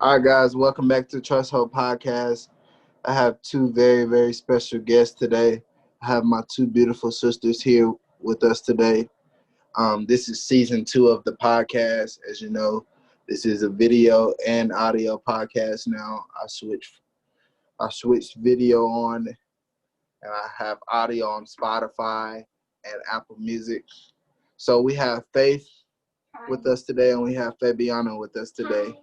All right, guys, welcome back to Trust Hope Podcast. I have two very, very special guests today. I have my two beautiful sisters here with us today. This is season 2 of the podcast. As you know, this is a video and audio podcast now. I switched video on, and I have audio on Spotify and Apple Music. So we have Faith with us today, and we have Fabiana with us today.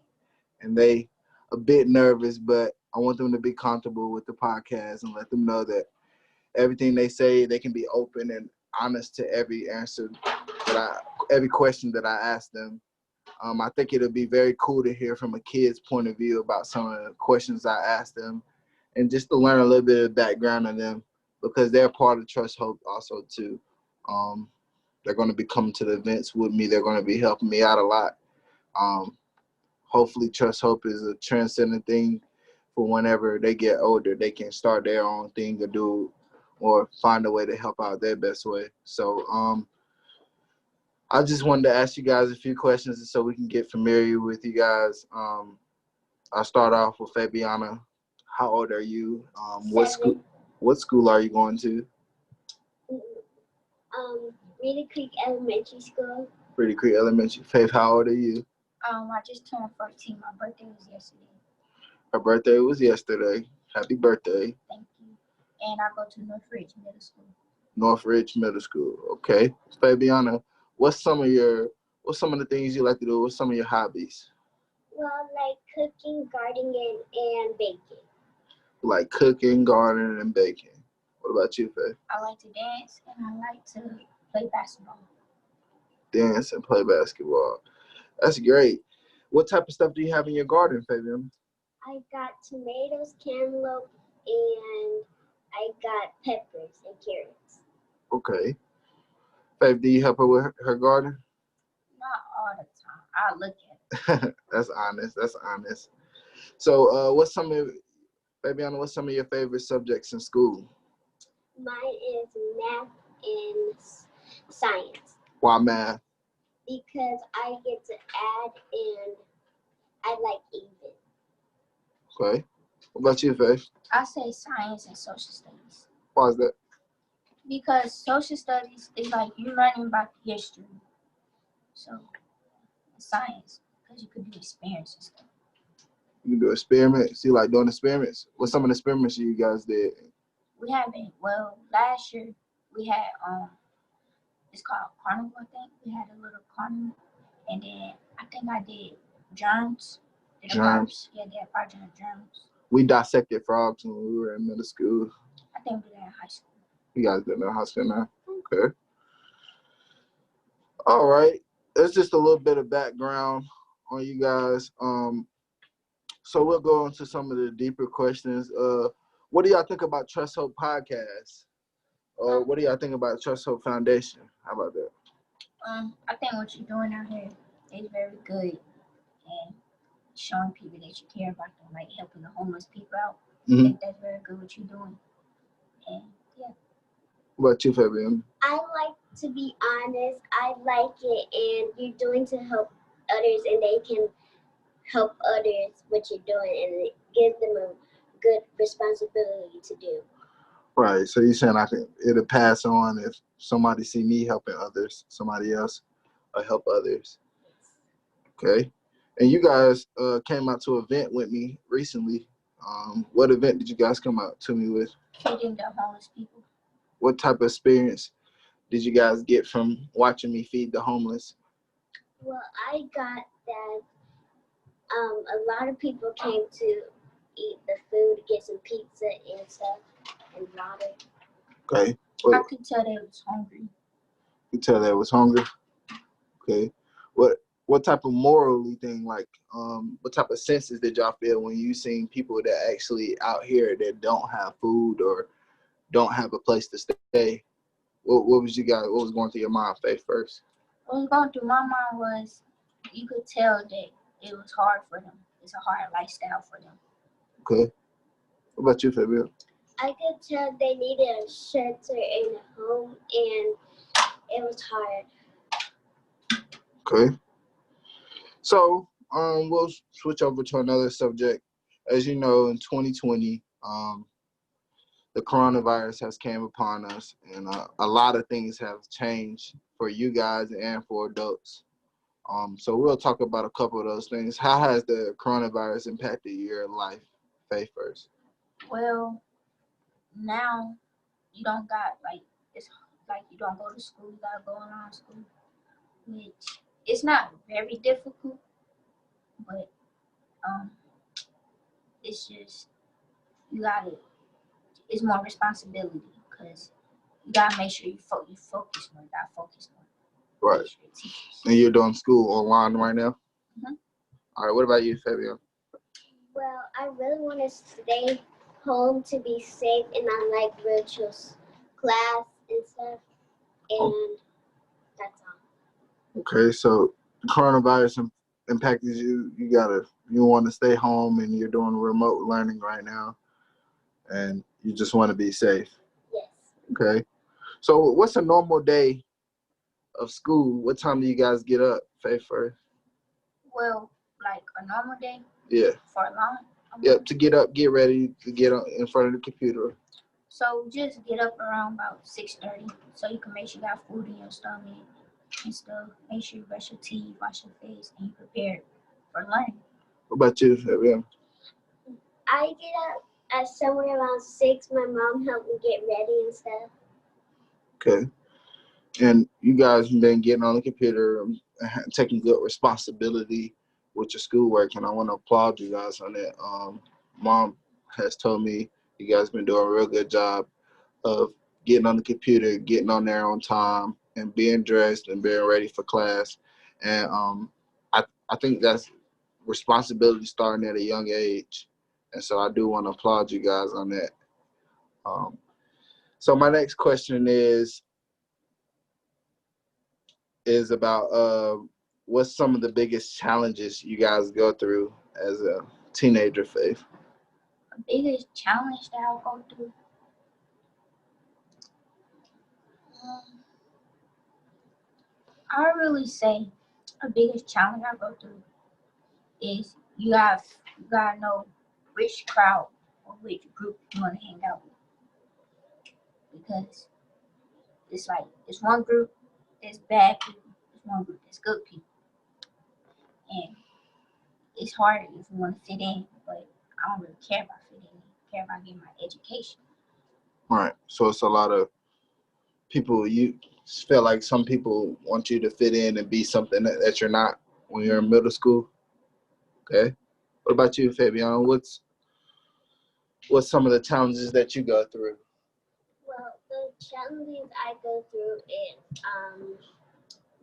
And they a bit nervous, but I want them to be comfortable with the podcast and let them know that everything they say, they can be open and honest to every answer every question that I ask them. I think it'll be very cool to hear from a kid's point of view about some of the questions I ask them, and just to learn a little bit of background on them because they're part of Trust Hope also too. They're going to be coming to the events with me. They're going to be helping me out a lot. Hopefully, Trust Hope is a transcendent thing for whenever they get older, they can start their own thing or find a way to help out their best way. So I just wanted to ask you guys a few questions so we can get familiar with you guys. I'll start off with Fabiana. How old are you? What school are you going to? Reedy Creek Elementary School. Reedy Creek Elementary. Faith, how old are you? I just turned 14. My birthday was yesterday. Her birthday was yesterday. Happy birthday. Thank you. And I go to Northridge Middle School. Northridge Middle School. Okay. Fabiana, what's some of the things you like to do? What's some of your hobbies? Well, like cooking, gardening, and baking. Like cooking, gardening, and baking. What about you, Faith? I like to dance, and I like to play basketball. Dance and play basketball. That's great. What type of stuff do you have in your garden, Fabian? I got tomatoes, cantaloupe, and I got peppers and carrots. Okay. Faith, do you help her with her garden? Not all the time. I look at it. That's honest. So, what's some of your favorite subjects in school? Mine is math and science. Why math? Because I get to add and I like even. Okay. What about you, Faith? I say science and social studies. Why is that? Because social studies is like you learning about the history. So science, because you could do experiments and stuff. You can do experiments. You like doing experiments? What's some of the experiments you guys did? We haven't. Well, last year we had it's called carnival. I think we had a little carnival, and then I think I did germs. Germs. Yeah, they had project germs. We dissected frogs when we were in middle school. I think we did that in high school. You guys did that in high school now? Okay. All right. That's just a little bit of background on you guys. So we'll go into some of the deeper questions. What do y'all think about Trust Hope Podcast? Or what do y'all think about Trust Hope Foundation? How about that? I think what you're doing out here is very good, and showing people that you care about them, like helping the homeless people out. Mm-hmm. I think that's very good what you're doing. And yeah. What about you, Fabian? I like to be honest. I like it, and you're doing to help others, and they can help others what you're doing, and it gives them a good responsibility to do. Right. So you're saying it'll pass on if somebody see me helping others, somebody else will help others. Okay. And you guys came out to an event with me recently. What event did you guys come out to me with? Feeding the homeless people. What type of experience did you guys get from watching me feed the homeless? Well, I got that a lot of people came to eat the food, get some pizza and stuff, and water. Okay. I could tell they was hungry. You tell they was hungry? Okay. What type of morally thing, like, what type of senses did y'all feel when you seen people that actually out here that don't have food or don't have a place to stay? What was going through your mind, Faith, first? What was going through my mind was you could tell that it was hard for them. It's a hard lifestyle for them. Okay. What about you, Fabian? I could tell they needed a shelter and a home, and it was hard. Okay. So we'll switch over to another subject. As you know, in 2020, the coronavirus has came upon us, and a lot of things have changed for you guys and for adults. So we'll talk about a couple of those things. How has the coronavirus impacted your life? Faith first. Well, now you don't got like it's like you don't go to school, you gotta go online school, which it's not very difficult, but um it's just you gotta it's more responsibility because you gotta make sure you focus more, you gotta focus more. Right. Make sure it teaches. And you're doing school online right now? Mhm. All right, what about you, Fabian? Well, I really want to stay home to be safe, and I like virtual class and stuff, and that's all. Okay, so coronavirus impacted you. You want to stay home, and you're doing remote learning right now, and you just want to be safe. Yes. Okay. So what's a normal day of school? What time do you guys get up, Faith first? Well, like a normal day Yeah. for a long. Yep. To get up, get ready to get in front of the computer. So just get up around about 6:30 so you can make sure you got food in your stomach and stuff. Make sure you brush your teeth, wash your face, and you prepared for learning. What about you, Fabian? I get up at somewhere around 6. My mom helped me get ready and stuff. Okay. And you guys have been getting on the computer and taking good responsibility with your schoolwork, and I want to applaud you guys on that. Mom has told me you guys been doing a real good job of getting on the computer, getting on there on time, and being dressed and being ready for class. And I think that's responsibility starting at a young age, and so I do want to applaud you guys on that. Um, so my next question is about what's some of the biggest challenges you guys go through as a teenager, Faith? The biggest challenge that I'll go through, I would really say the biggest challenge I go through is you gotta know which crowd or which group you want to hang out with because it's like it's one group that's bad people, it's one group that's good people, and it's harder if you want to fit in, but I don't really care about fitting in. I care about getting my education. Right. So it's a lot of people. You feel like some people want you to fit in and be something that you're not when you're in middle school. Okay. What about you, Fabian? What's some of the challenges that you go through? Well, the challenges I go through is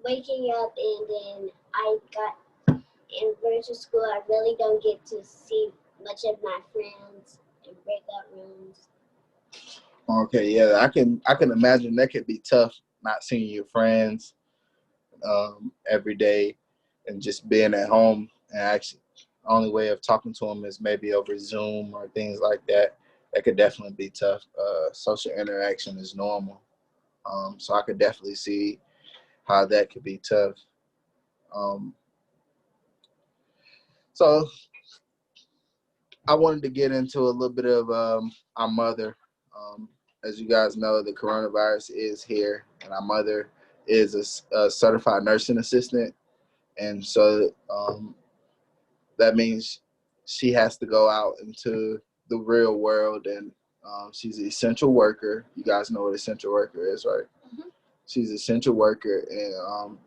waking up, and then I got in virtual school. I really don't get to see much of my friends in breakout rooms. Okay, yeah, I can imagine that could be tough not seeing your friends every day and just being at home and actually only way of talking to them is maybe over Zoom or things like that. That could definitely be tough. Social interaction is normal, so I could definitely see how that could be tough. Um, so I wanted to get into a little bit of our mother. Um, as you guys know, the coronavirus is here, and our mother is a certified nursing assistant, and so that means she has to go out into the real world, and she's an essential worker. You guys know what essential worker is, right? Mhm. She's an essential worker, and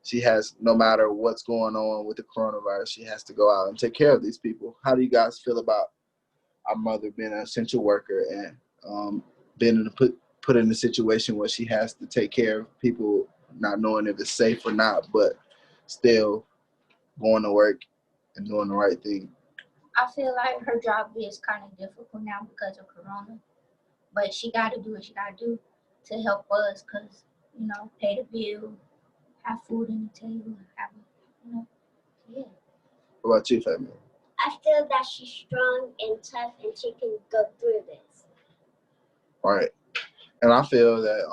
she has, no matter what's going on with the coronavirus, she has to go out and take care of these people. How do you guys feel about our mother being an essential worker and being put in a situation where she has to take care of people, not knowing if it's safe or not, but still going to work and doing the right thing? I feel like her job is kind of difficult now because of Corona, but she got to do what she got to do to help us, cause pay the bill, have food on the table, have yeah. What about you, family? I feel that she's strong and tough, and she can go through this. Right. And I feel that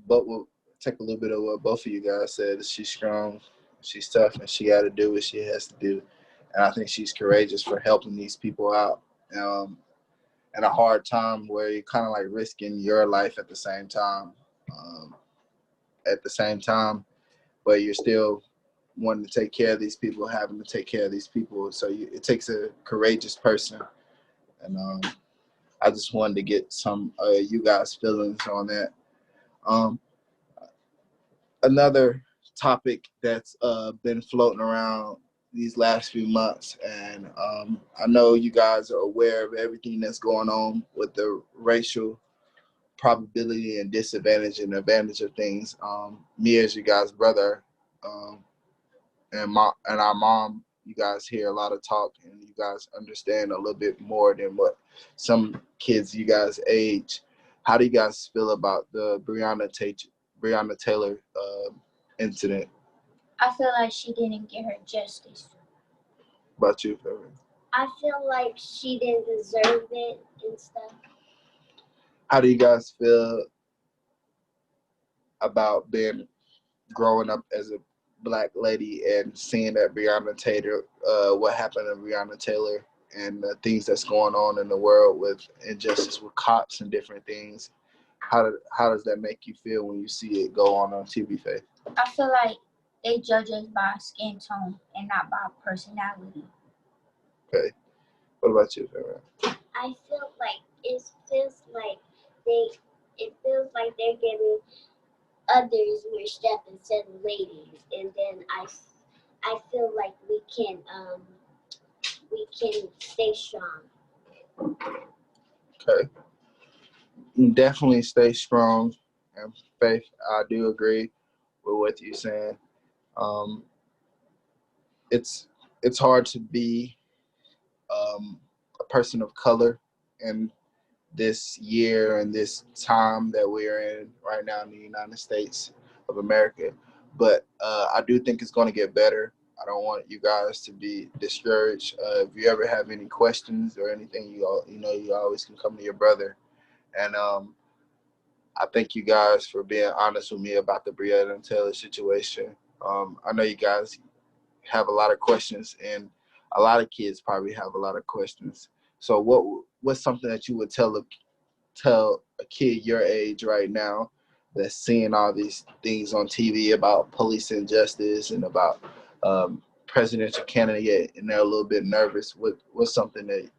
but we'll take a little bit of what both of you guys said. She's strong She's tough, and she got to do what she has to do. And I think she's courageous for helping these people out in a hard time where you're kind of like risking your life at the same time. Um, at the same time, but you're still wanting to take care of these people, having to take care of these people. So it takes a courageous person. And I just wanted to get some you guys' feelings on that. Um, Another topic that's been floating around these last few months, and I know you guys are aware of everything that's going on with the racial probability and disadvantage and advantage of things. Me as you guys' brother, um, and our mom, you guys hear a lot of talk, and you guys understand a little bit more than what some kids you guys age. How do you guys feel about the Breonna Taylor incident? I feel like she didn't get her justice. About you, Fabian? I feel like she didn't deserve it and stuff. How do you guys feel about growing up as a black lady and seeing that Breonna Taylor, what happened to Breonna Taylor, and the things that's going on in the world with injustice with cops and different things? How does that make you feel when you see it go on TV, Faith? I feel like they judge us by skin tone and not by personality. Okay. What about you, Faith? I feel like it feels like they're giving others more stuff instead of ladies, and then I feel like we can stay strong. Okay. Definitely stay strong. And Faith, I do agree with what you're saying. Um, it's hard to be a person of color in this year and this time that we're in right now in the United States of America. But I do think it's going to get better. I don't want you guys to be discouraged. If you ever have any questions or anything, you always can come to your brother. And I thank you guys for being honest with me about the Breonna Taylor situation. I know you guys have a lot of questions, and a lot of kids probably have a lot of questions. So what's something that you would tell a kid your age right now that's seeing all these things on TV about police injustice and about presidential candidate, and they're a little bit nervous? What's something that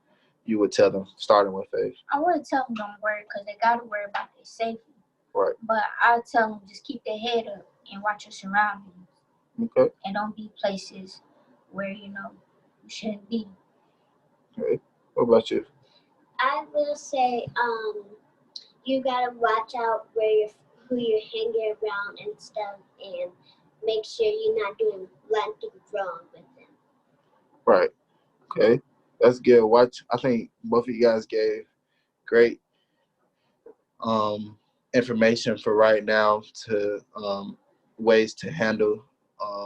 you would tell them, starting with Faith? I wouldn't tell them don't worry because they got to worry about their safety. Right. But I tell them just keep their head up and watch your surroundings. Okay. And don't be places where you shouldn't be. Okay. What about you? I will say, you gotta watch out who you're hanging around and stuff, and make sure you're not doing nothing wrong with them. Right. Okay. That's good. I think both of you guys gave great information for right now to ways to handle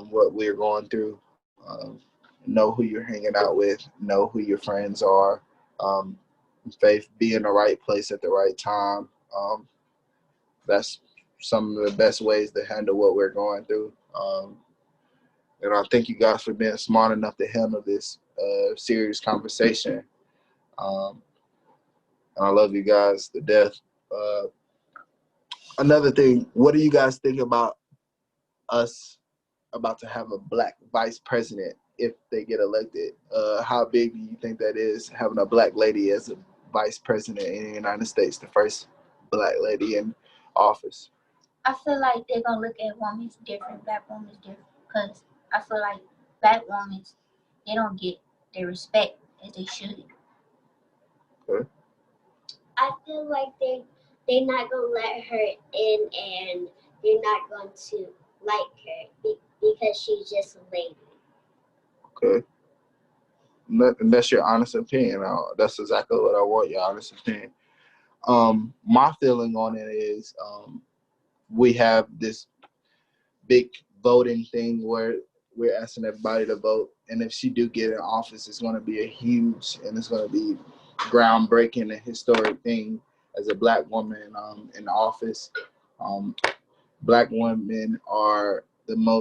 what we're going through. Know who you're hanging out with. Know who your friends are. Faith, be in the right place at the right time. That's some of the best ways to handle what we're going through. And I thank you guys for being smart enough to handle this serious conversation. And I love you guys to death. Another thing, what do you guys think about us about to have a black vice president if they get elected? How big do you think that is, having a black lady as a vice president in the United States, the first black lady in office? I feel like they're going to look at women different, black women different, because I feel like black women, they don't get their respect as they should. Okay. I feel like they're not gonna let her in, and they're not going to like her because she's just a lady. Okay. And that's your honest opinion. That's exactly what I want, your honest opinion. My feeling on it is we have this big voting thing where we're asking everybody to vote, and if she do get in office, it's going to be and it's going to be groundbreaking and historic thing as a black woman in office. Black women are the most